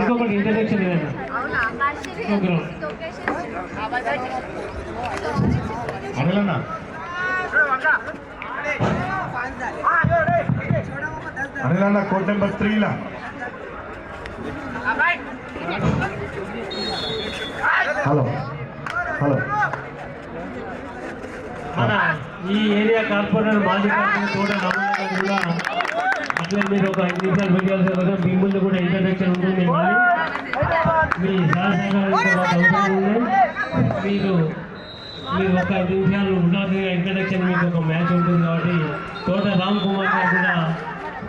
ఇంకొకటి ఇంట్రడక్షన్ ఏదైనా అనిలన్నా అనిలన్నా code number 3లా hello hello మన ఈ ఏరియా కార్పొరేటర్ మాజీ కార్పొరేటర్ తోట రామన్న కూడా అట్లా మీరు ఒక 5 నిమిషాలు పెట్టాల్సిన కదా మీ ముందు కూడా ఇంట్రడక్షన్ ఉంటుంది మీ మీరు ఒక 5 నిమిషాలు ఉన్నది ఇంట్రడక్షన్ మీకు ఒక మ్యాచ్ ఉంటుంది కాబట్టి తోట రామ్ కుమార్ గారు కూడా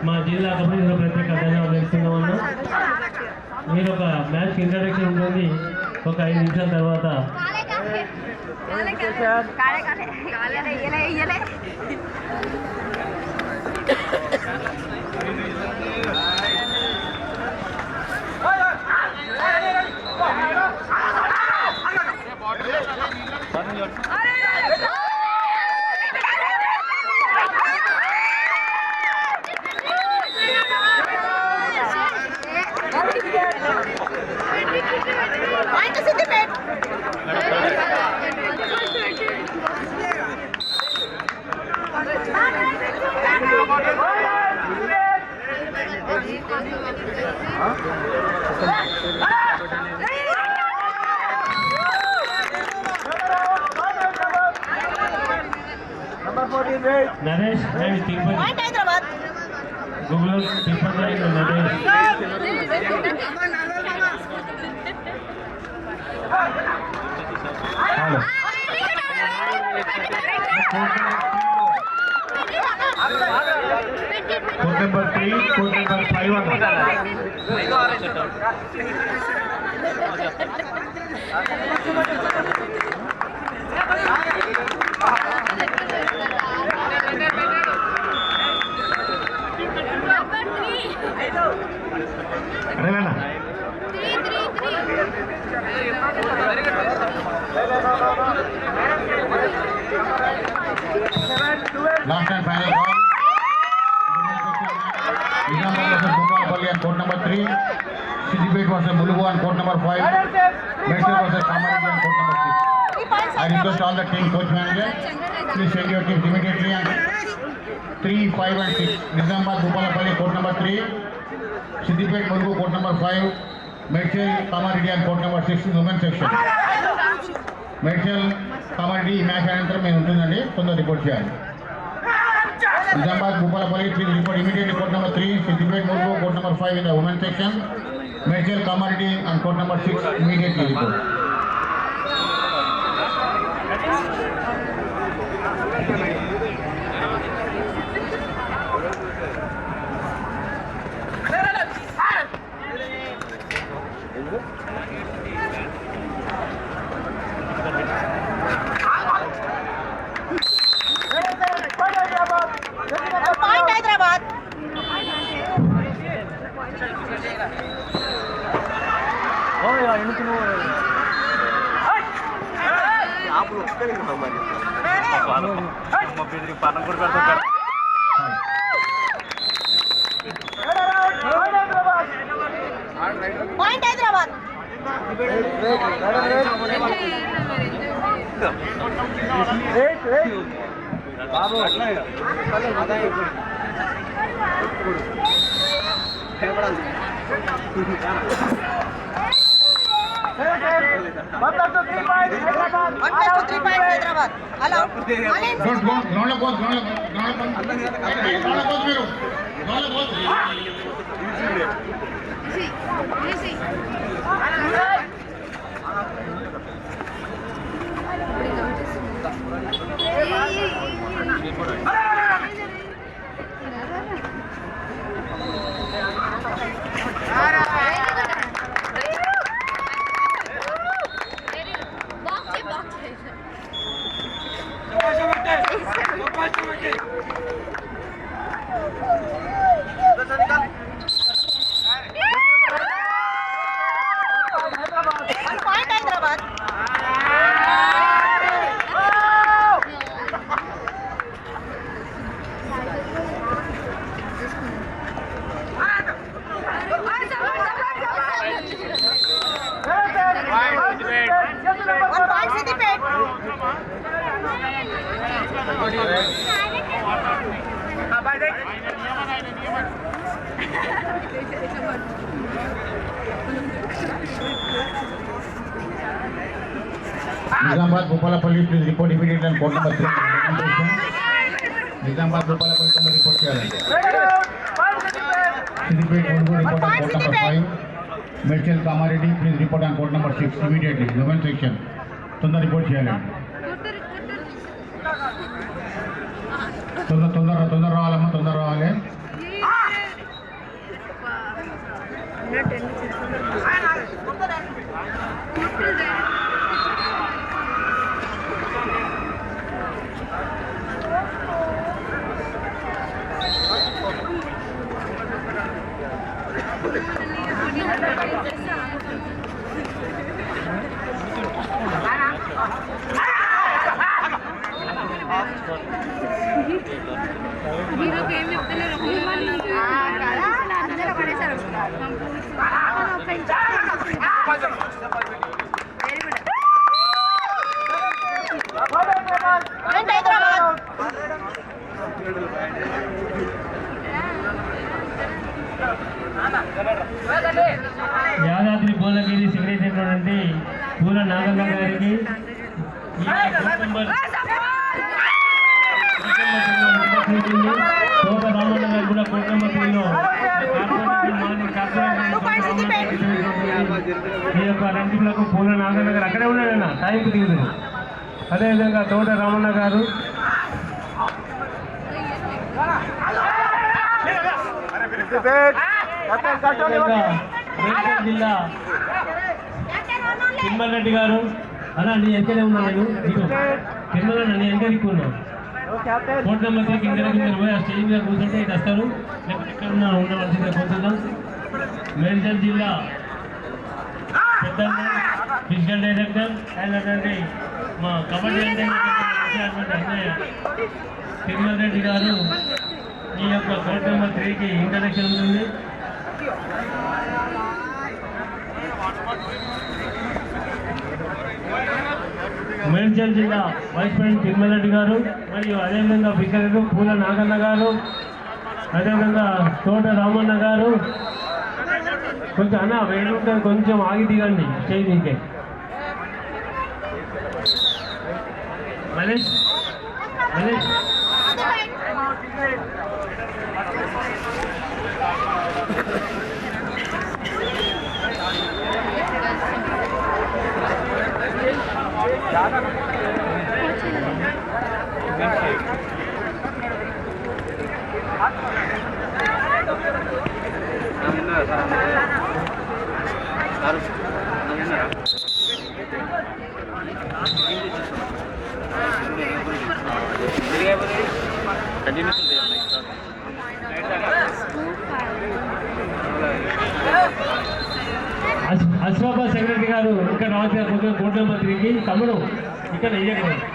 మా జిల్లా కమిటీలో ప్రత్యేక ధన్యవాదాలు తెలుస్తున్నామన్నా మీరు ఒక మ్యాచ్ ఇంట్రడక్షన్ ఉంటుంది ఒక 5 నిమిషాల తర్వాత Naresh and Tirupati Google Tirupati and Naresh hello code number 3 code number 5 arena last and final ball Nizamabad versus Bhupalpally and court number 3 Siddipet versus Mulugu and court number 5 Medchal versus Kamareddy and court number 6 I request all the team coach manager please send your teams immediately and 3, 5 and 6 Nizamabad Bhupalapalli court number 3 Siddipet Mulugu court number 5 Medchal Kamaridi and court number 6 women's section Medchal Kamaridi match anantaram మేము ఉంటుందండి తొందర report చేయాలి Nizamabad Bhupalapalli please report immediately court number 3 Siddipet Mulugu court number 5 in the women's section Medchal Kamaridi and court number 6 immediately report Point Hyderabad. One plus two, 3 points, Hyderabad. Hello. Nizamabad, Bhupalapalli, please report immediately on court number 3. Nizamabad, Bhupalapalli, come report here. Siddipet, Ongu, report on court number 5. Mitchell Kamareddy, please report on court number 6 immediately. Women section. Tunda report here. Tunda రావాలి. Yadadri Bhuvanagiri secretary నుండి పూల నాగన్న గారికి తోట రామన్న గారు కూడా కోటమతిలో ఈ యొక్క రెండింటిలకు పూల నాగన్న గారు అక్కడే ఉన్నాడన్న టైంకి దిగుతుంది. అదేవిధంగా తోట రామన్న గారు మేడ్చల్ జిల్లా తిమ్మల్ రెడ్డి గారు అలా నీ ఎక్కడే ఉన్నా నేను తిమ్మల నేను ఎంత దిక్కున్నాను కోర్టు నెంబర్ 3 కింద పోయి ఆ స్టేజ్ మీద కూర్చుంటే ఇటు వస్తారు, లేకపోతే ఎక్కడ ఉన్నా ఉండవలసిందే కోరుతున్నాం. మేడ్చల్ జిల్లా పెద్ద ఫిజికల్ డైరెక్టర్ అయినటువంటి మా కబడ్డీ అన్నయ్య తిమ్మల్ రెడ్డి గారు ఈ యొక్క కోర్టు నెంబర్ 3కి ఇంట్రడక్షన్ ఉంటుంది. మేడ్చల్ జిల్లా వైస్ ప్రెసిడెంట్ తిరుమల రెడ్డి గారు మరియు అదేవిధంగా వికరెంట్ పూల నాగన్న గారు, అదేవిధంగా తోట రామన్న గారు. కొంచెం అన్న వేడుంటుంది, కొంచెం ఆగి దిగండి స్టేజ్ ఇంకే. మలేష్ మలేష్ అశ్వాబాద్ సెక్రటరీ గారు ఇక్కడ రావాల్సిన కొంచెం కోర్టు నెంబర్ 3కి తమ్ముడు ఇక్కడ ఇయ్యకూడదు.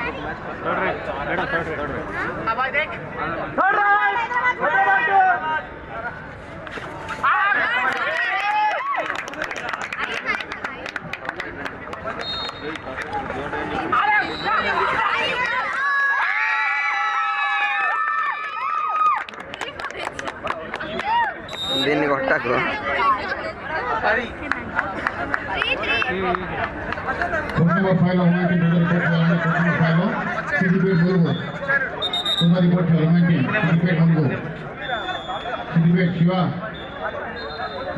దీన్ని కొట్టకు. కోర్టు నెంబర్ 5 లో ఉమెన్ టీం రిపోర్ట్ చేయాలని కోర్టు నెంబర్ 5 లో సిద్దిపేట ములుగు తొందర రిపోర్ట్ చేయాలి. Women team Siddipet Mulugu Siddipet Shiva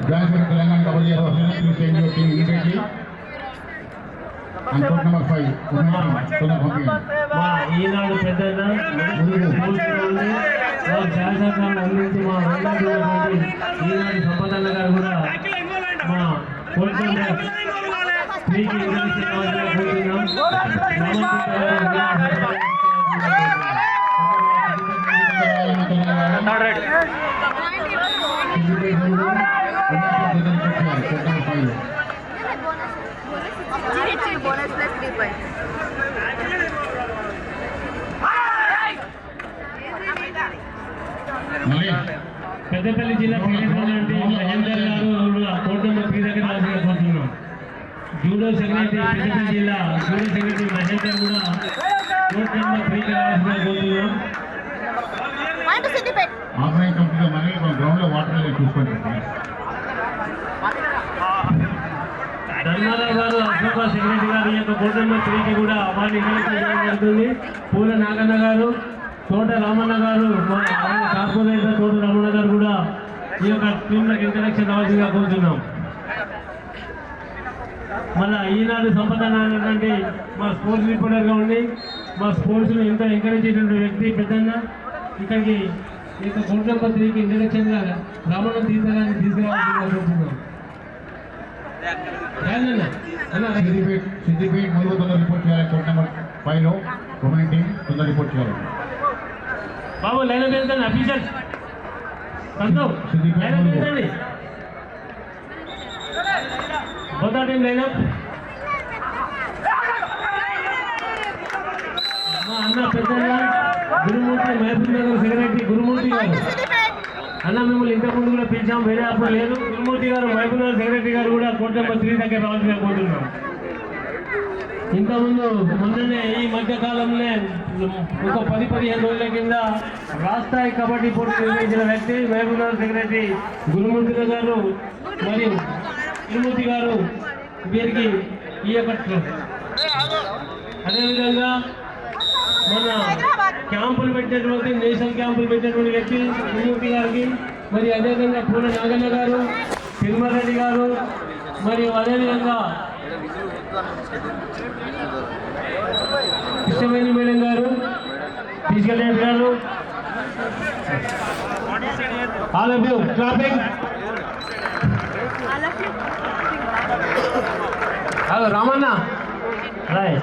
join for Telangana kabaddi association please send your team immediately and court number 5 women team తొందర పంపించండి. ఈనాడు పెద్ద శాసనాన్ని అందించి మా రెండోటువంటి ఈనాడు సంపదన్న గారు కూడా మా కోర్టు నెంబర్ 3కి పెద్దపల్లి జిల్లా సెక్రటరీ మహేందర్ గారు కోర్టు నెంబర్ 3 దగ్గర రాసుకుంటున్నాం. జూడో సెక్రటరీ పెద్దపల్లి జిల్లా జూడో సెక్రటరీ మహేందర్ కూడా కోర్ట్ నెంబర్ 3కి రావాల్సిందిగా కోరుతున్నాం. ఆఫ్లైన్ కంపెనీలో మరి గ్రౌండ్లో వాటర్ లేదు చూసుకోండి. ధర్మారావు గారు అశోక సెక్రటరీ గారు ఈ యొక్క కోర్ట్ నెంబర్ 3కి కూడా అవార్డు ఇంట్రడక్షన్ చేయడం జరుగుతుంది. పూల నాగన్న గారు, తోట రామన్న గారు, కార్పొరేటర్ తోట రామన్న గారు కూడా ఈ యొక్క టీంలకు ఇంట్రడక్షన్ రావాల్సిందిగా కోరుతున్నాం. మళ్ళీ ఈనాడు సంపదన అనేటువంటి మా స్పోర్ట్స్ రిపోర్టర్గా ఉండి మా స్పోర్ట్స్ను ఎంతో ఎంకరేజ్ చేసినటువంటి వ్యక్తి పెద్దన్న ఇక్కడికి ఈ యొక్క కోర్ట్ నెంబర్ 3కి ఇంట్రడక్షన్గా రామన్న తీసుకురావాల్సిందిగా కోరుతున్నాం. సిద్దిపేట్ ములుగు తొందర రిపోర్ట్ చేయాలి. కోర్ట్ నెంబర్ 5లో ఉమెన్ టీం తొందర రిపోర్ట్ చేయాలి. బాబు లైన్ వెళ్తాను అఫీషియల్స్ లైన్ వెళ్తండి. బోతా టీం లైనప్. మా అన్న పెద్దన్న గురుమూర్తి మహబూబ్ నగర్ సెక్రటరీ గురుమూర్తి గారు అన్న మిమ్మల్ని ఇంతకుముందు కూడా పిలిచాం, వేరే అప్పుడు లేదు. గురుమూర్తి గారు మహబూబ్ నగర్ సెక్రటరీ గారు కూడా కోర్ట్ నెంబర్ 3 దగ్గర రావాల్సిందిగా కోరుతున్నాం. ఇంతకుముందు మొన్ననే ఈ మధ్య కాలంలో ఒక 10-15 రోజుల కింద రాష్ట్రాయి కబడ్డీ పోటీ నిర్వహించిన వ్యక్తి మహబూబ్ నగర్ సెక్రటరీ గురుమూర్తి గారు మరియు గురుమూర్తి గారు వీరికి ఈ యొక్క అదేవిధంగా మన క్యాంపులు పెట్టినటువంటి నేషనల్ క్యాంపులు పెట్టినటువంటి వ్యక్తి గురుమూర్తి గారికి మరి అదేవిధంగా పూల నాగన్న గారు, తిరుమల రెడ్డి గారు మరియు అదేవిధంగా కృష్ణవేణి మేడం గారు, తీసుకెళ్ళేది గారు, all of you clapping. Hello Ramanna Rai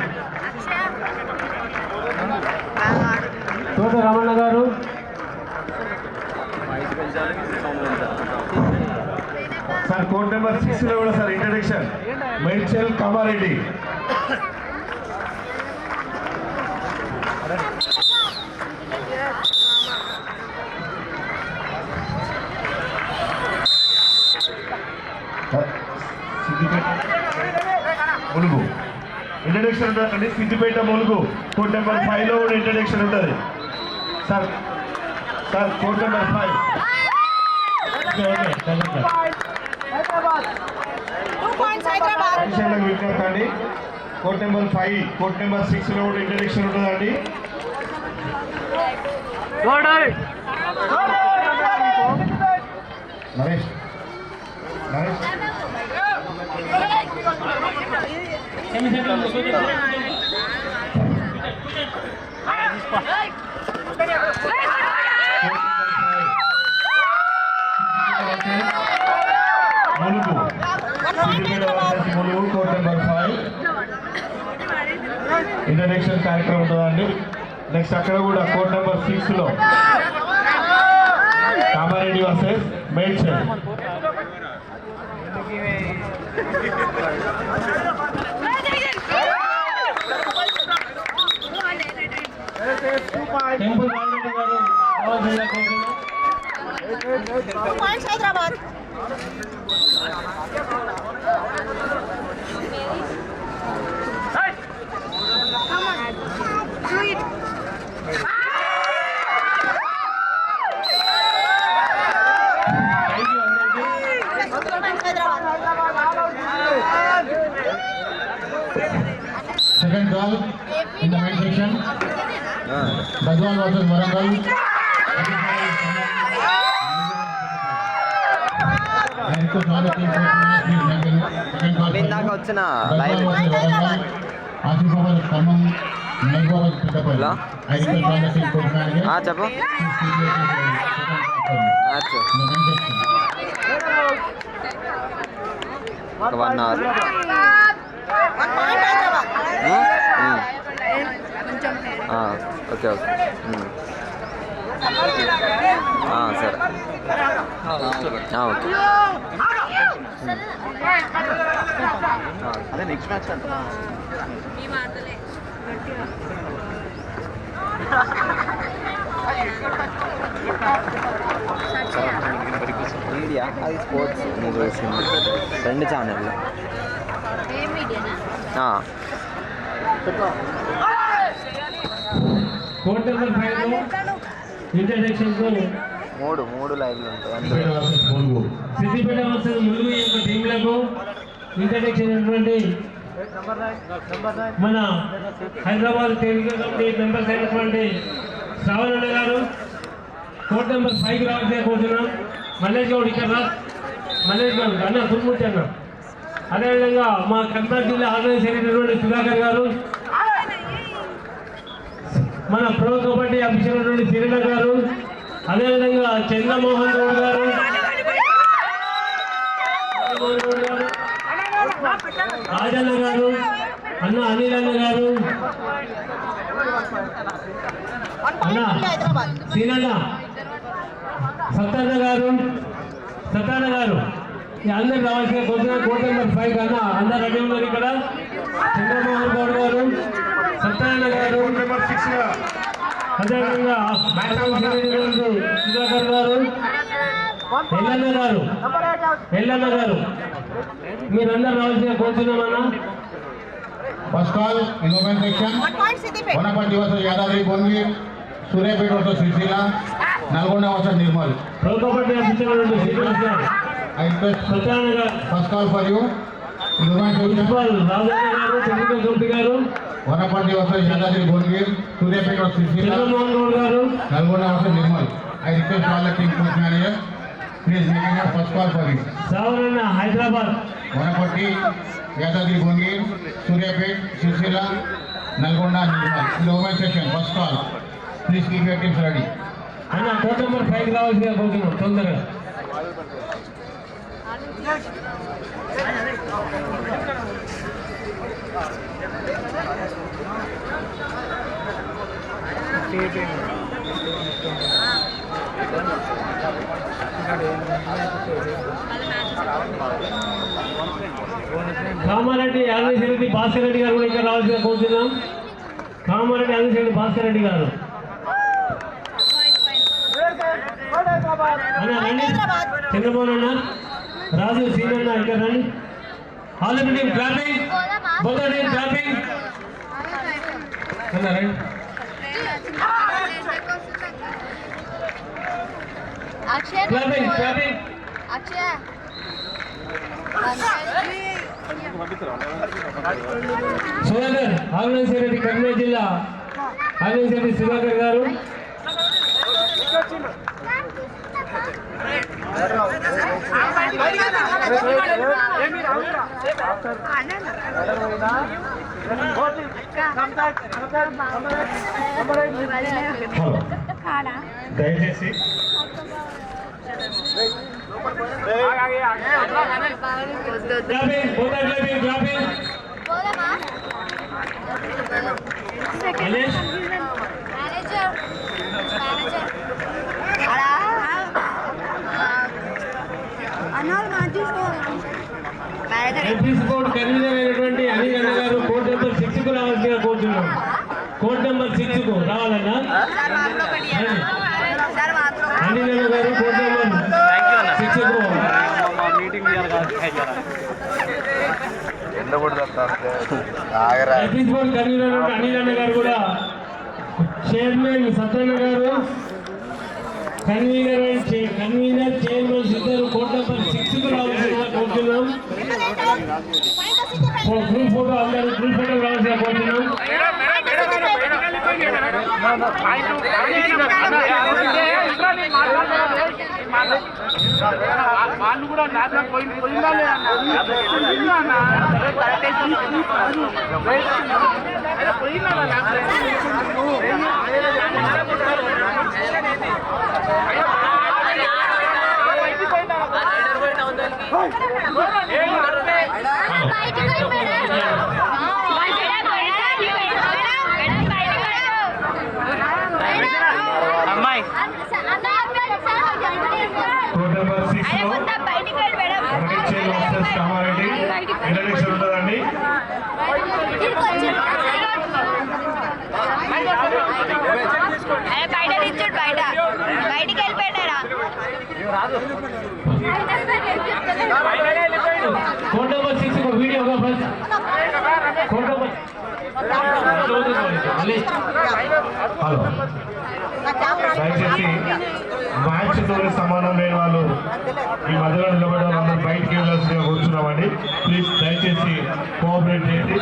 Thota Ramanna గారు, సార్ కోర్ట్ నెంబర్ 6లో కూడా sir introduction Medchal Kamareddy. Mulugu introduction ఉంటుందండి. సిద్దిపేట ములుగు కోర్ట్ నెంబర్ 5లో కూడా ఇంట్రడక్షన్ ఉంటుంది సార్. సార్ కోర్ట్ నెంబర్ 5 వింటుందండి. కోర్ట్ నెంబర్ 5 కోర్ట్ నెంబర్ 6లో కూడా ఇంట్రడక్షన్ ఉంటుందండి. Naresh Naresh Mulugu Mulugu court number 5 introduction కార్యక్రమం ఉంటుందండి. నెక్స్ట్ అక్కడ కూడా కోర్ట్ నెంబర్ 6లో కామారెడ్డి వర్సెస్ మేడ్చల్. టెంపుల్ రామరెడ్డి గారు రావాల్సిందిగా కోరుతున్నాం. Hyderabad Second call in the main section. Gazwal versus Warangal. ఇందాక వచ్చిన ఆసిఫాబాద్ ఖమ్మం మహబూబాబాద్ పెద్దపల్లి. చెప్పు ఒక 1 అవర్ ఓకే ఓకే సరే ఓకే అదే నెక్స్ట్ మ్యాచ్ అంట మీడియా అది స్పోర్ట్స్ నేను చూసింది 2 ఛానల్లో కోర్ట్ నెంబర్ 5 లో ఇంట్రడక్షన్ కు మూడు లైవ్లు ఉంటాయి అందులో సిద్దిపేట వర్సెస్ ములుగు. సిద్దిపేట వర్సెస్ ములుగు యొక్క టీంలకు ఇంట్రడక్షన్ అయినటువంటి మన హైదరాబాద్ టెక్నికల్ కమిటీ మెంబర్స్ అయినటువంటి శ్రావణ గారు కోర్ట్ నెంబర్ 5 రావాల్సిన కోరుతున్నాం. మల్లేష్ గౌడ్ ఇక్కడ రా. మల్లేష్ గౌడ్ అన్న గురుమూర్తి అన్న. అదేవిధంగా మా కర్నూలు జిల్లా ఆర్గనైజర్ అయినటువంటి సుధాకర్ గారు, మన ప్రో కబడ్డీ అఫీషియల్ అయినటువంటి కిరణ్ గారు, అదేవిధంగా చంద్రమోహన్ గౌడ్ గారు, రాజన్న గారు, అన్న అనిల్ అన్న గారు, అన్న సీనన్న, సత్తాన్న గారు అందరు రావాల్సిన కోర్టు నెంబర్ 5 అన్న అందరు రెడీ ఉన్నారు. ఇక్కడ చంద్రమోహన్ గౌడ్ గారు, సత్యనారాయణ గారు, కోర్ట్ నెంబర్ 6 గా అదేవిధంగా సుధాకర్ గారు, ఎల్లన్న గారు మీరందరూ రావాల్సిన కోరుతున్నామన్నా. First call in open section. Wanaparthy versus Yadadri Bhuvanagiri, Suryapet versus Sircilla, Nalgonda versus Nirmal. Pro Kabaddi official Srinivas గారు, I request సత్యనారాయణ గారు, first call for you. In open section. Principal Rajanna గారు, టెక్నికల్ కమిటీ గారు, వనపర్తి వర్సెస్ యాదాద్రి భువనగిరి, సూర్యాపేట వర్సెస్ సిరిసిల్ల, చంద్రమోహన్ గౌడ్ గారు, Nalgonda versus Nirmal. I request all the team coach manager, please make it a first call for you. Shravana Hyderabad, Wanaparthy, Yadadri Bhuvanagiri, Suryapet, Sircilla, Nalgonda, Nirmal. In open section, first call. Please keep your teams ready. అన్న court number 5 రావాల్సిన కోరుతున్నాం తొందరగా. కామారెడ్డి ఆంధ్రశెట్టి భాస్కర్ రెడ్డి గారు కూడా ఇక్కడ రావాల్సిన కోరుతున్నాం. కామారెడ్డి ఆంధ్రశెట్టి భాస్కర్ రెడ్డి గారు అన్న రండి. చంద్రమోహన్ అన్న, రాజు సీనన్న ఇక్కడ రండి. All the team clapping, both the team clapping అన్న రండి. Clapping clapping. Sudhakar organizer Reddy, Kurnool జిల్లా ఆర్గనైజర్ రెడ్డి సుధాకర్ గారు, దయచేసి clapping, both are clapping, clapping. Malesh MPC board convener అయినటువంటి అనిల్ అన్న గారు కోర్ట్ నెంబర్ 6 కు రావాల్సిందిగా కోరుతున్నాం. కోర్ట్ నెంబర్ 6 కు రావాలన్నా. అనిల్ అన్న గారు కోర్ట్ నెంబర్ 6 కు. ఎంపీసీ బోర్డు కన్వీనర్ అనిల్ అన్న గారు కూడా, చైర్మన్ సత్యన్న గారు, కన్వీనర్ చైర్మన్ ఇద్దరు కోర్ట్ నెంబర్ 6 కు రావాల్సిందిగా కోరుతున్నాం. గ్రూప్ ఫోటో అందరూ గ్రూప్ ఫోటో రావాల్సిందిగా కోరుతున్నాం. వాళ్ళు కూడా పోయిందా కోర్ట్ నెంబర్ 6 లో కామారెడ్డి ఇంట్రడక్షన్ ఉంటుందండి. బయటికి వెళ్ళిపోయాడా court number 6 video first court number hello, దయచేసి మ్యాచ్ తోని సంబంధం లేని వాళ్ళు ఈ మధ్యలో నిలబడే వాళ్ళందరూ బయటికి వెళ్ళాల్సిందిగా కూర్చున్నామండి. ప్లీజ్ దయచేసి కోఆపరేట్ చేయండి.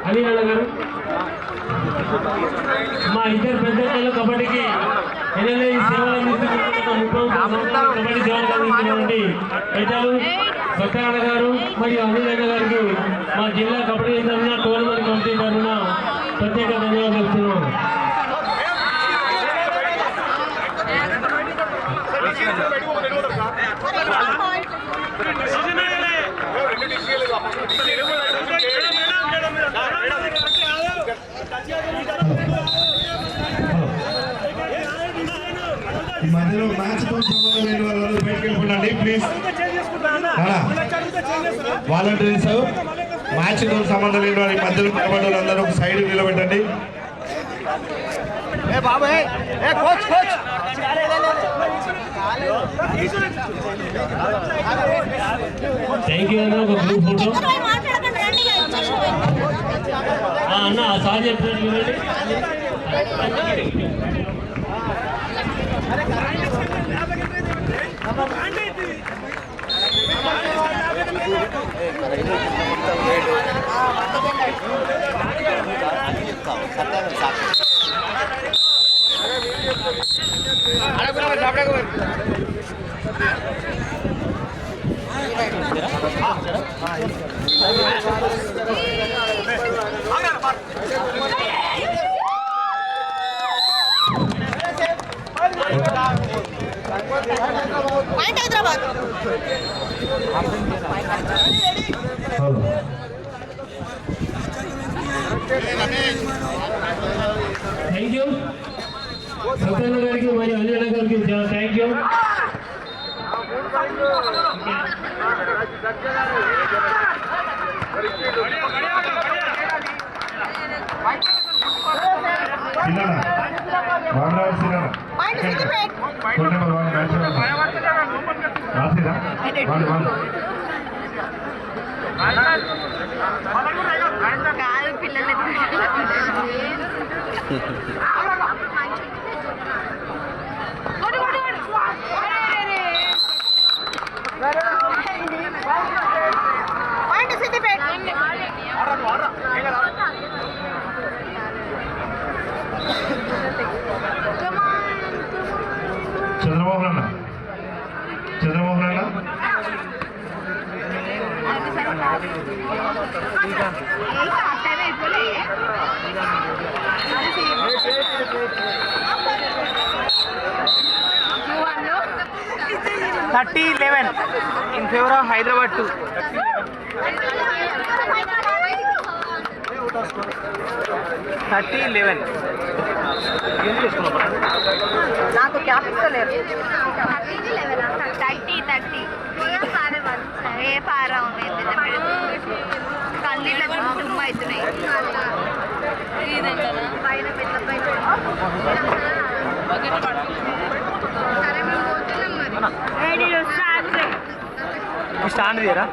అలీ నాన్న గారు, మా ఇద్దరు పెద్దలు కబడ్డీకి ఎన్నెల్లి సేవలు అందిస్తున్న కబడ్డీ సేవలు అందిస్తున్నటువంటి పెద్దలు సత్యనారాయణ గారు మరియు అనిల్ అన్న గారికి మా జిల్లా కబడ్డీ తరఫున టోర్నమెంట్ కమిటీ తరఫున ప్రత్యేక ధన్యవాదాలు తెలుపుతున్నాం. ఈ మధ్యలో మ్యాచ్ తో సంబంధం లేని వాళ్ళు బయటికి వెళ్ళిపోండి ప్లీజ్. వాలంటీర్స్ మ్యాచ్ తో సంబంధం లేని వాళ్ళు ఈ మధ్యలో నిలబడ్డ వాళ్ళందరూ ఒక సైడ్ నిలబెట్టండి. థ్యాంక్ యూ అన్న. ఒక గ్రూప్ ఫోటో అన్న సార్ చెప్పినట్టు చూడండి. హైదరాబాద్ థ్యాంక్ యూ సత్యన్న గారికి మరియు అనిల్ గారికి థ్యాంక్ యూ. కాదు పిల్లలు చంద్రమోహన్ అన్న, చంద్రమోహన్ అన్న, $30-11 in favor of Hyderabad 2. 30-11. నాకు క్యాపిటల్ లేదు. 30 ఏ పారా ఉంది కన్నీళ్ళ తుమ్మ అవుతున్నాయి. పైన పెద్ద పైన స్టాండ్ తీయరా?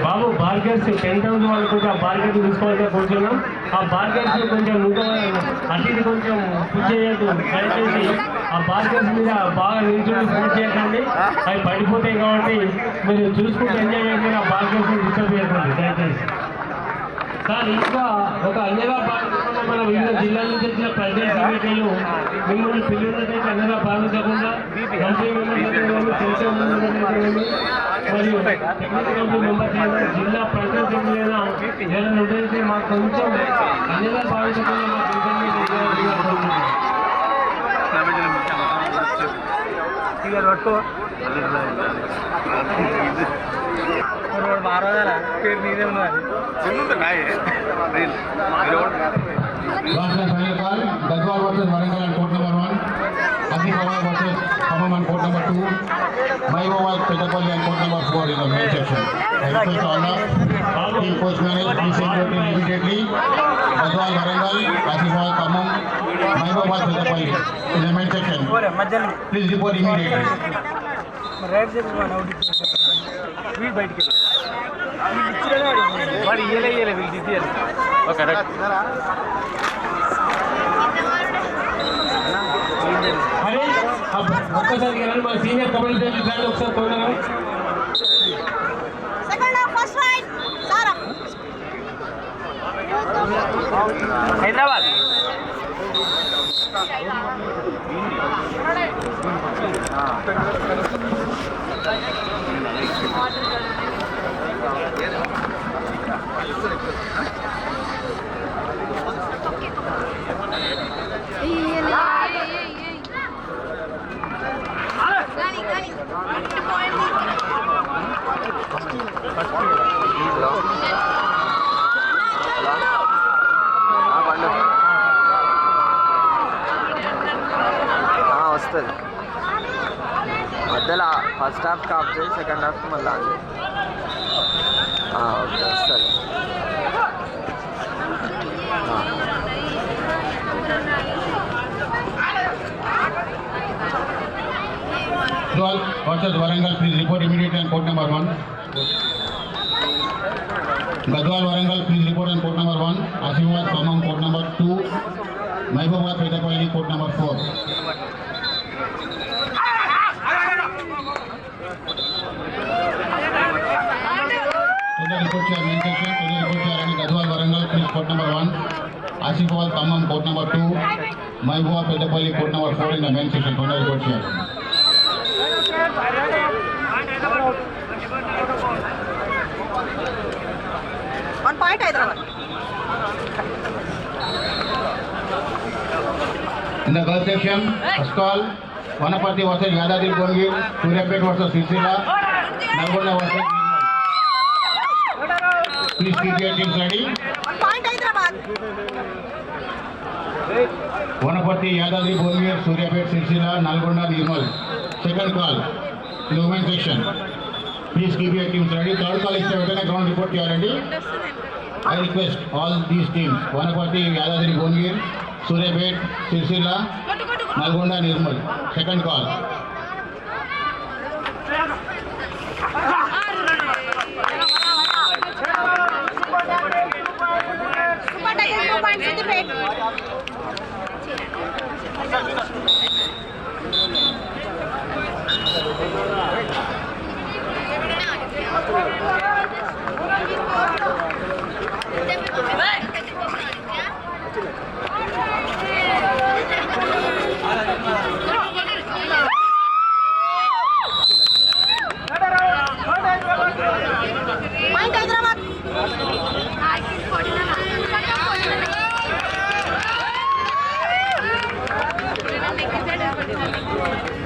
బాబు బార్గర్స్ 10,000 వాళ్ళకు ఆ బార్గర్ తీసుకోవాలని కూర్చున్నాం. ఆ బార్గర్స్ కొంచెం అటు ఇది కొంచెం పుష్ చేయొద్దు. దయచేసి ఆ బాస్కెట్స్ మీద బాగా నిల్చుని పుష్ చేయకండి, అవి పడిపోతాయి కాబట్టి మీరు చూసుకుంటూ ఎంజాయ్ చేయండి. ఆ బాస్కెట్స్ డిస్టర్బ్ చేయకండి దయచేసి. సార్ ఇంకా ఒక అన్యగా భావించకుండా మన వివిధ జిల్లాల నుంచి వచ్చిన ప్రెసిడెంట్ సెక్రటరీలు మిమ్మల్ని పిల్లలకైతే అన్యగా భావించకుండా కమిటీ మెంబర్స్ చేసే మరియు టెక్నికల్ కమిటీ మెంబర్స్ అయినా జిల్లా ప్రెసిడెంట్ సెక్రటరీ అయినా ఏదైనా ఉంటే మాకు కొంచెం అన్యగా భావించకుండా మాకు పేరు నీదే ఉన్నది Last and final call, Gadwal versus Warangal on court number 1, Asifawai versus Khammam on court number 2, Maibawai Petapalli on court number 4 in the main section. I request all the team coach manage, please send your team immediately. Gadwal Warangal, Asifawai Khammam, Maibawai Petapalli in the main section. Please report immediately. Right వీళ్ళు బయటికి వాడు ఇయ్యలే వీళ్ళు దిద్దారు. Okay right. అరే ఒక్కసారి వెళ్ళాలి మా senior kabaddi ప్లేయర్లు ఒకసారి తొందరగా. హైదరాబాద్ వస్తుంది మధ్యలో ఫస్ట్ హాఫ్ కాప్ చేసి సెకండ్ హాఫ్ మళ్ళీ ఆన్ చేయి. ఓకే వస్తుంది. Gadwal versus Warangal, please report immediately on court number 1. Gadwal Warangal, please report on court number 1. Asifawai Khammam court number 2. Maibawai Petapalli court number 4. To the report chair main section, to the report chair and Gadwal Warangal, please court number 1. Asifawai Khammam court number 2. Maibawai Petapalli court number 4 in the main section. To the report chair. One point Hyderabad. In the girls section, first call, Vanapati versus Yadadri Bongir, Suryapet versus Silsila, Nalgonda versus Nirmal. Please keep your teams ready. One point Hyderabad. Vanapati, Yadadri Bongir, Suryapet, Silsila, Nalgonda, Nirmal. Second call, in the women's section. Please keep your teams ready. Third call is the ground report you are ready. I request all these teams, Vanapati, Yadadri Bongir, Suryapet, Silsila, Nalgonda, Nirmal. Second call. Super Tigers 2 points Siddipet. Point Hyderabad.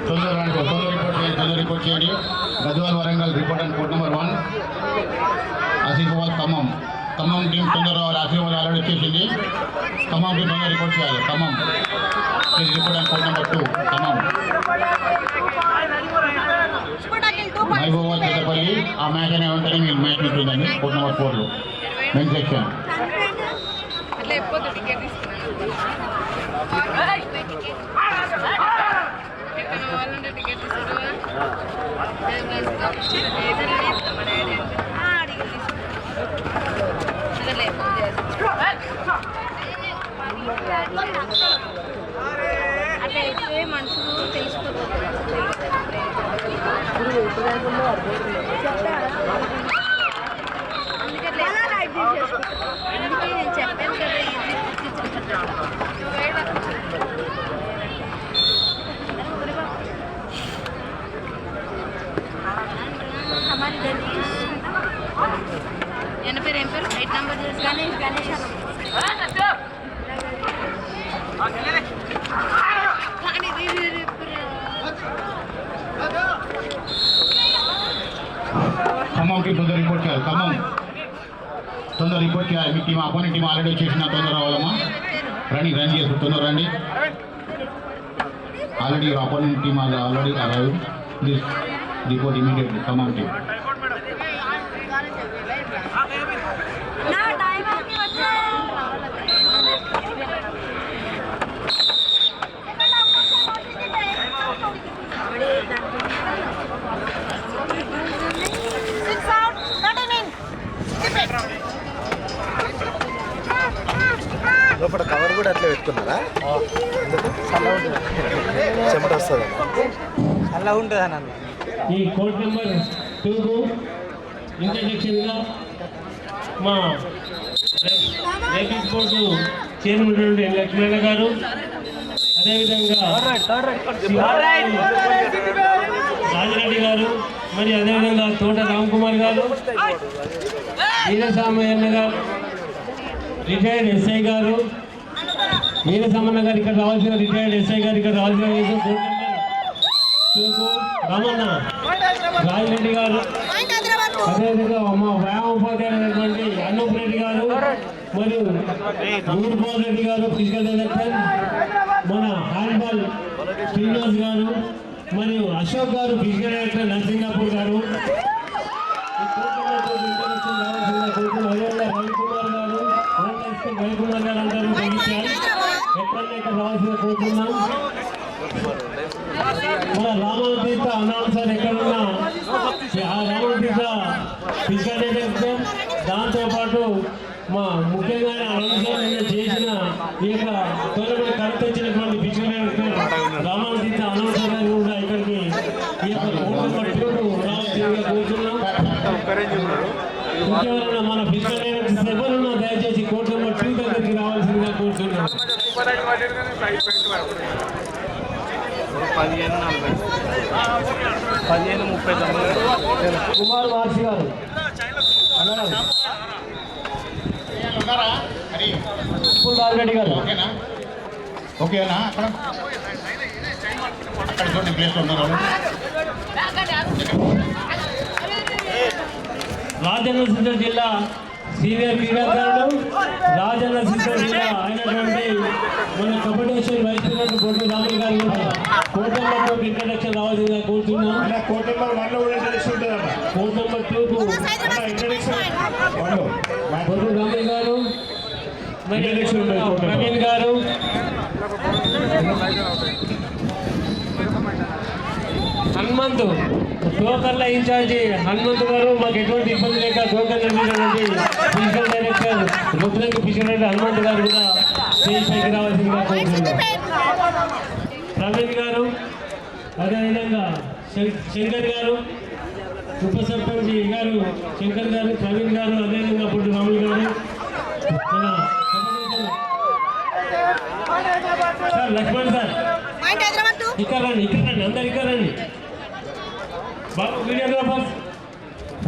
Tolda report చేయండి. Gadwal Warangal report on court number 1. Asifawai Khammam. Khammam team తొందరగా Asifawai already వచ్చేసింది. Khammam team తొందరగా report చేయాలి. Khammam. Please report on court number 2. Khammam. Maibawai Petapalli ఆ match అనే వెంటనే మీరు match ఉంటుందండి కోర్ట్ నెంబర్ 4లో మెయిన్ సెక్షన్. అట్లా ఎప్పుడు టికెట్ తీసుకున్నాను టికెట్ తీసుకున్నా అట్లా అయితే మనుషులు తెలిసిపోతుంది. అందుకే నేను చెప్పాను కదా ఎన్న పేరు ఏం పేరు 8 నంబర్ గణేష్ గణేష్ ఖమ్మం టీం తొందర రిపోర్ట్ చేయాలి. ఖమ్మం తొందర రిపోర్ట్ చేయాలి. మీ టీం అపోనెంట్ టీం ఆల్రెడీ వచ్చేసిన తొందర రావాలమ్మా. రండి రన్ చేసి తొందర రండి. Already your opponent team already arrived. Please report immediately Khammam team. లోపల కవర్ కూడా అట్లా పెట్టుకున్నారా? చెమట వస్తుంది అలా ఉంటుంది అన్న. ఈ కోర్ట్ నెంబర్ 2 ఇంట్రడక్షన్గా మా రేపీస్ బోర్డు చైర్మన్ లక్ష్మణ గారు, అదేవిధంగా రాజిరెడ్డి గారు, మరి అదేవిధంగా తోట రామ్కుమార్ గారు, వీరసామయ్యన్న గారు, రిటైర్డ్ ఎస్ఐ గారు, వీరసామన్న గారు ఇక్కడ రావాల్సిన, రిటైర్డ్ ఎస్ఐ గారు ఇక్కడ రావాల్సిన, రామన్న రాజిరెడ్డి గారు, అదేవిధంగా మా వ్యాయామ ఉపాధ్యాయులైనటువంటి అన్నూప్ రెడ్డి గారు, మరియు నూర్మోహన్ రెడ్డి గారు ఫిజికల్ డైరెక్టర్, మన హ్యాండ్బాల్ శ్రీనివాస్ గారు, మరియు అశోక్ గారు ఫిజికల్ డైరెక్టర్ నరసింగాపూర్ గారు, రవికుమార్ గారు అందరూ పంపించారు. ఎక్కడైనా రావాల్సిన కోరుతున్నాం. మన రామతీర్థ అనౌన్సర్ ఎక్కడున్నా ఆ రామతీర్థ ఫిజికల్ డైరెక్టర్, దాంతోపాటు మా ముఖ్యంగా అనౌన్సర్ చేసిన ఈ యొక్క టోర్నమెంట్ కరెక్ట్ వచ్చినటువంటి ఫిజికల్ డైరెక్టర్ రామతీర్థ అనౌన్సర్ గారు కూడా ఇక్కడికి ఈ యొక్క టోర్నమెంట్ రావాల్సిందిగా కోరుతున్నాం. ఇంకెవరైనా మన ఫిజికల్ డైరెక్టర్స్ ఎవరున్నా దయచేసి కోర్టు నెంబర్ 2 దగ్గరికి రావాల్సిందిగా కోరుతున్నాం. 15:39 కుమార్ మార్చి గారు రెడ్డి గారు ఓకేనా? ఓకేనా? అక్కడ అక్కడ చూడండి ప్లేస్ ఉన్నారు. రాజన్న సిద్ధం జిల్లా సీనియర్ క్రీడాకారుడు, రాజన్న సిద్ధం జిల్లా అయినటువంటి మన కబడ్డీ వైస్ ప్రెసిడెంట్ కోట రాములు గారు కూడా కోర్ట్ నెంబర్ ఇంట్రడక్షన్ రావాల్సిందిగా కోరుతున్నాం. కోర్ట్ నెంబర్ 1 లో కూడా ఇంట్రడక్షన్ ఉంటుందమ్మా. కోర్ట్ నెంబర్ 2 ఇంట్రడక్షన్ 1 లో కోట రాములు గారు, ప్రవీణ్ గారు, హనుమంతు టోకర్ల ఇన్ఛార్జి హనుమంతు గారు, మాకు ఎటువంటి ఇబ్బంది లేక టోకర్లు అందించినటువంటి physical director Rudrangi physical director Hanumanthu గారు కూడా స్టేజ్ పైకి రావాల్సిందిగా కోరుతున్నాం. ప్రవీణ్ గారు, అదేవిధంగా శంకర్ గారు, ఉప సర్పంచ్ గారు శంకర్ గారు, ప్రవీణ్ గారు, అదేవిధంగా పొట్టి రాములు గారు, సార్ లక్ష్మణ్ సార్ ఇక్కడ రండి, అందరు ఇక్కడ రండి. బాబు videographers,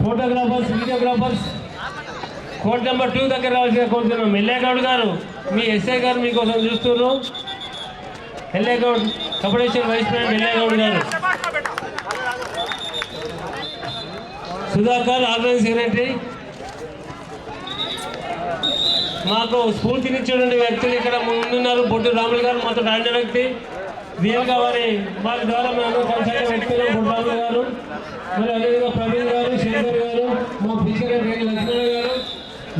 photographers, videographers court number 2 దగ్గర రావాల్సిందిగా కోరుతున్నాం. ఎల్లేగౌడ్ గారు, మీ ఎస్ఐ గారు మీకోసం చూస్తున్నారు. ఎల్లేగౌడ్ కబడ్డీ వైస్ ప్రెసిడెంట్ ఎల్లేగౌడ్ గారు, సుధాకర్ ఆర్గనైజింగ్ సెక్రటరీ, మాకు స్ఫూర్తినిచ్చేటువంటి వ్యక్తులు ఇక్కడ ముందున్నారు. పొట్టి రాములు గారు మాతో రాండి వ్యక్తి, వీలుగా వారి వారి ద్వారా మేము కలిసే వ్యక్తులు పొట్టి రాములు గారు, మరి అదేవిధంగా ప్రవీణ్ గారు, శంకర్ గారు, మా ఫిజికల్ లక్ష్మణ గారు.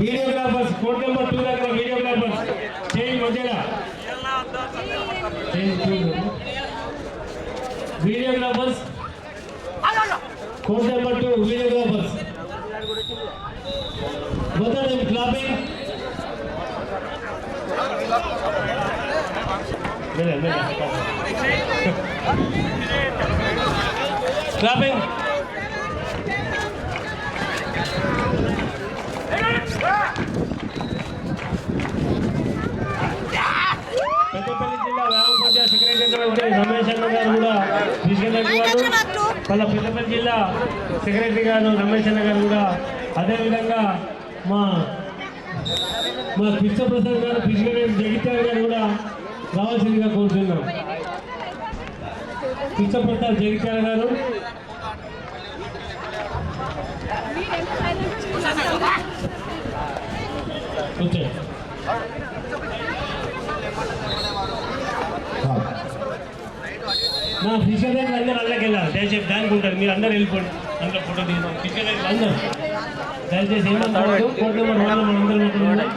వీడియోగ్రాఫర్స్ కోర్ట్ నెంబర్ 2 దగ్గర వీడియోగ్రాఫర్స్ చేయి మధ్యగా వీడియోగ్రాఫర్స్ కోర్ట్ నెంబర్ 2 వీడియోగ్రాఫర్స్ మొత్తం క్లాపింగ్ క్లాపింగ్. పెద్దపల్లి జిల్లా వ్యాయామ సెక్రటరీ రమేష్ అన్న గారు కూడా తీసుకెళ్ళారు. వాళ్ళ పెద్దపల్లి జిల్లా సెక్రటరీ గారు రమేష్ అన్న గారు కూడా అదేవిధంగా మా కృష్ణప్రసాద్ గారు ఫిజికల్ జగిత్యాల గారు కూడా రావాల్సిందిగా కోరుతున్నాం. కృష్ణప్రసాద్ జగిత్యాల గారు వచ్చాయి. మా ఫిజికల్ రైతులు అందరూ అందులోకి వెళ్ళాలి. దయచేసి దానికి ఉంటారు, మీరు అందరూ వెళ్ళిపోండి. అందులో ఫోటో తీసుకోండి. ఫిజికల్ రైతులు అందరూ దయచేసి ఏమన్నా కోర్టు నెంబర్ 1 లో మనం అందరూ ఉంటున్నాం.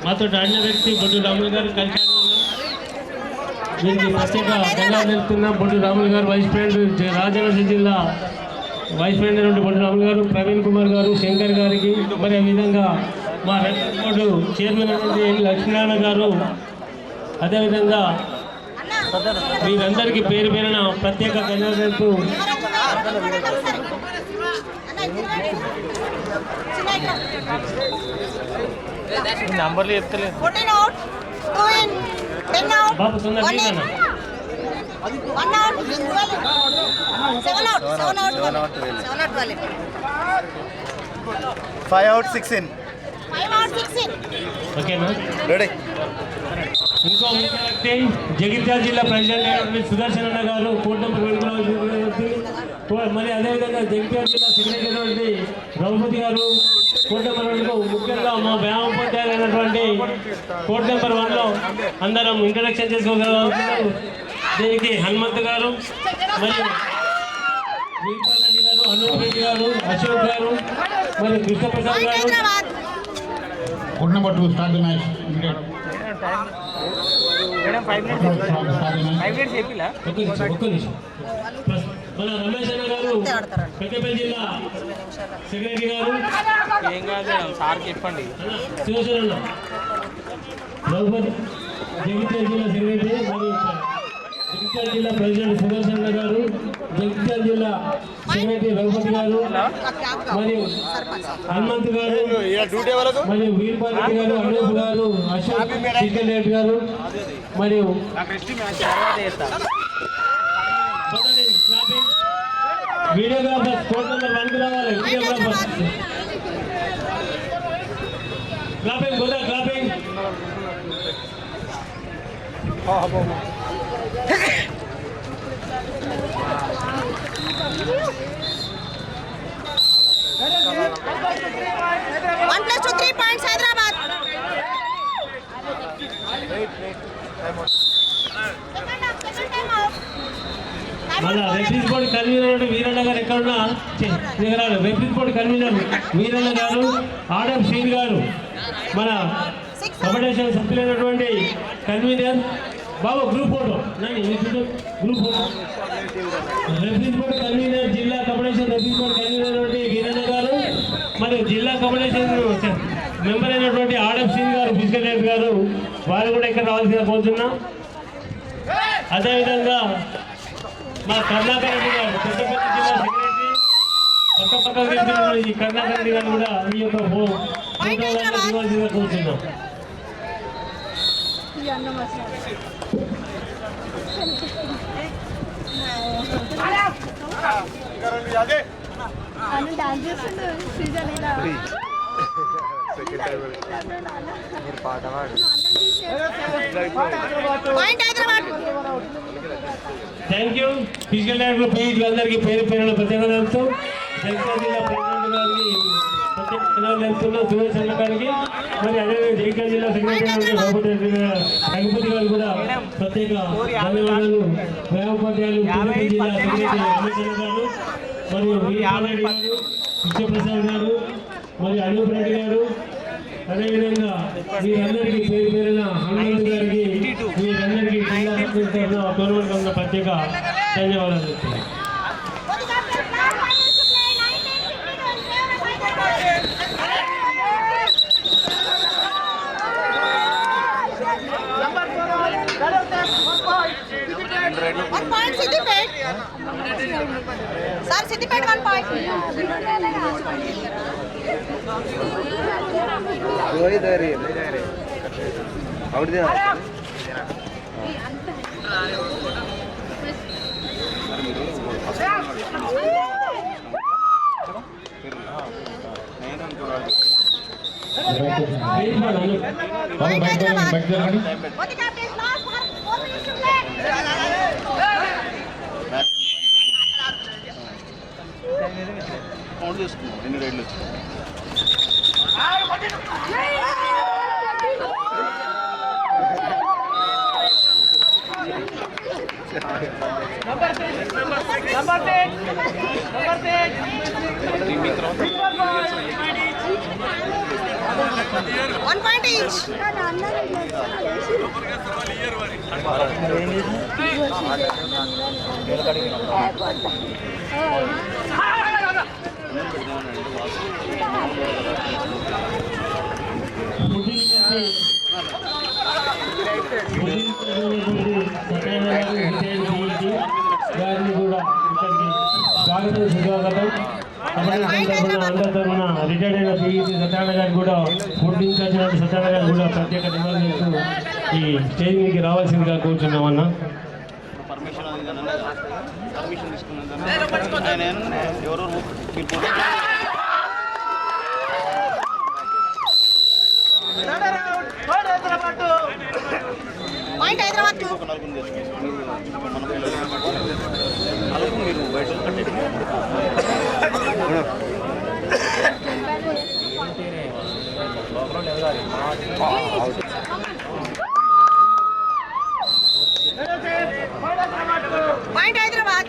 మాతో ఆడిన వ్యక్తి బొడ్డు రాములు గారు కలిసి దీనికి ప్రత్యేక ధన్యవాదాలు తెలుపుతున్నాం. బొడ్డు రాములు గారు వైస్ ప్రెసిడెంట్ రాజనగర్ జిల్లా వైస్ ప్రెసిడెంట్ బొడ్డు రాములు గారు, ప్రవీణ్ కుమార్ గారు, శంకర్ గారికి, మరి ఆ విధంగా మా రెడ్ బోర్డు చైర్మన్ అయినటువంటి లక్ష్మీనారాయణ గారు, అదేవిధంగా మీరందరికీ పేరు పేరున ప్రత్యేక ధన్యవాదాలు తెలుపుతూ నంబర్లు చెప్తలేదు. బాబు తొందరగా 5 out 16. ఓకేనా? రెడీ. ఇంకో ముఖ్య వ్యక్తి జగిత్యాల జిల్లా ప్రెసిడెంట్ అయినటువంటి సుదర్శన్ అన్న గారు కోర్టు నెంబర్ 2 మరి అదేవిధంగా జగిత్యాల జిల్లా సెక్రటరీ అయినటువంటి ద్రౌపది గారు కోర్టు నెంబర్ 2 ముఖ్యంగా మా వ్యాయామోపాధ్యాయులు అయినటువంటి కోర్టు నెంబర్ 1 లో అందరం ఇంట్రడక్షన్ చేసుకోగలుగుతున్నారు. దీనికి హనుమంత్ గారు, మరియు వీర్పాల్ రెడ్డి గారు, అనూప్ రెడ్డి గారు, అశోక్ గారు, మరియు కృష్ణప్రసాద్ గారు. Court number 2 start the match. ఒక్క నిమిషం. మన రమేష్ అన్న గారు పెద్దపల్లి జిల్లా సెక్రటరీ గారు, ఏం కాదు సార్ చెప్పండి. శివశరణ అన్న ద్రౌపది జగిత్యాల జిల్లా సెక్రటరీ, మరియు జగిత్యాల జిల్లా ప్రెసిడెంట్ సుదర్శన్ అన్న గారు, జగిత్యాల జిల్లా సెక్రటరీ ద్రౌపది గారు, మరియు హనుమంత్ గారు, మరియు వీర్పాల్ రెడ్డి గారు, అనూప్ గారు, అశోక్ చికెన్ రెడ్డి గారు, మరియు వీడియోగ్రాఫర్స్ కోర్ట్ నెంబర్ 1 కు రావాలి. వీడియోగ్రాఫర్స్ క్లాపింగ్ గోదా క్లాపింగ్. మన రెఫ్రీస్ బోర్డు కన్వీనర్ వీరన్న గారు ఎక్కడున్నా దిగరాడు. రెఫ్రీస్ బోర్డు కన్వీనర్ వీరన్న గారు, ఆర్డర్ శ్రీని గారు, మన కమిషన్ సభ్యులైనటువంటి కన్వీనర్ బాబు group photo group photo. Referees board convener జిల్లా కమిషన్ రెఫ్రీస్ బోర్డు కన్వీనర్ అయినటువంటి వీరన్న గారు, మరియు జిల్లా కమిషన్ మెంబర్ అయినటువంటి ఆర్డర్ శ్రీని గారు, ఫిజికల్ డైరెక్టర్ గారు, వారు కూడా ఇక్కడ రావాల్సిందిగా కోరుతున్నాం. అదేవిధంగా మా కర్ణాకర్ రెడ్డి గారు పెద్దపల్లి జిల్లా సెక్రటరీ, పక్క ఈ కర్ణాకర్ రెడ్డి గారు కూడా ఈ యొక్క ఫోటోగా కూర్చున్నాం. Thank you. ఫిజికల్ డైరెక్టర్ వీళ్ళందరికీ పేరు పేరున ప్రత్యేకంగా తెలుపుతూ జగిత్యాల జిల్లా ప్రెసిడెంట్ గారికి ప్రత్యేక తెలుపుతున్నాం, సురేష్ గారికి, మరి అదేవిధంగా జగిత్యాల జిల్లా సెక్రటరీ రఘుపతి గారు కూడా ప్రత్యేక ధన్యవాదాలు. వ్యాయామోపాధ్యాయులు జిల్లా సెక్రటరీ రమేష్ గారు, మరియు వీర్పాల్ రెడ్డి గారు, విశ్వప్రసాద్ గారు మరియు అనూప్ రెడ్డి గారు, అదేవిధంగా మీరందరికీ పేరు పేరున హనుమంతు గారికి మీరందరికీ జిల్లా టోర్నమెంట్ ఉన్న ప్రత్యేక ధన్యవాదాలు చెప్తున్నాను. One point Siddipet. Sir, Siddipet 1 point. Point Hyderabad. What the captain is lost for 4 minutes to play. Count చేసుకున్నాం ఎన్ని రైడ్లు వచ్చాయి. One point each. గారిని కూడా ఇక్కడికి స్వాగతం సుస్వాగతం. అందరితరఫున రిటైర్డ్ అయిన సిఈసి సత్యనారాయణ గారికి కూడా ఫుడ్ ఇన్ఛార్జ్ సత్యనారాయణ గారికి కూడా ప్రత్యేక ధన్యవాదాలు. ఈ స్టేజ్ మీదకి రావాల్సిందిగా కోరుచున్నామన్నా. పర్మిషన్ తీసుకున్నాను ఎవరో Point Hyderabad 2. మీరు బయట Point Hyderabad.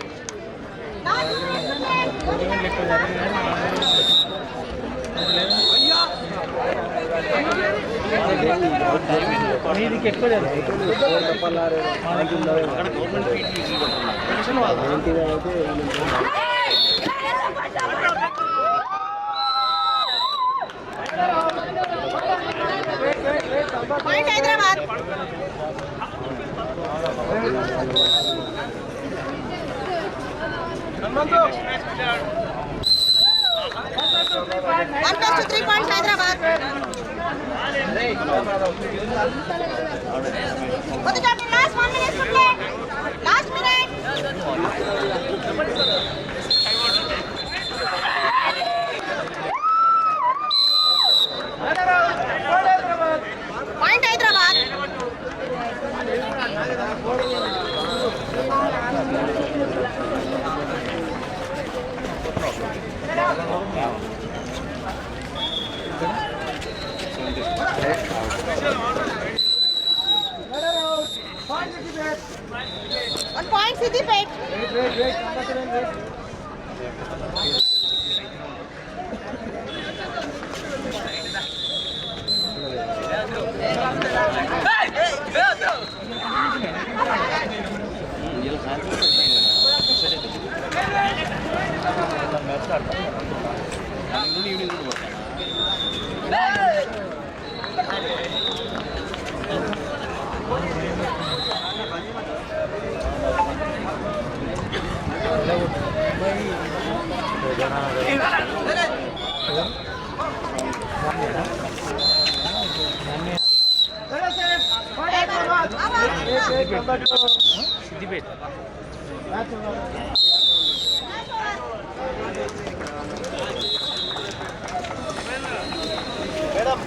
Point Hyderabad. One plus to 3 points Hyderabad. What the captain? Last 1 minute to play. Last minute. Point Hyderabad. One point Siddipet. Madam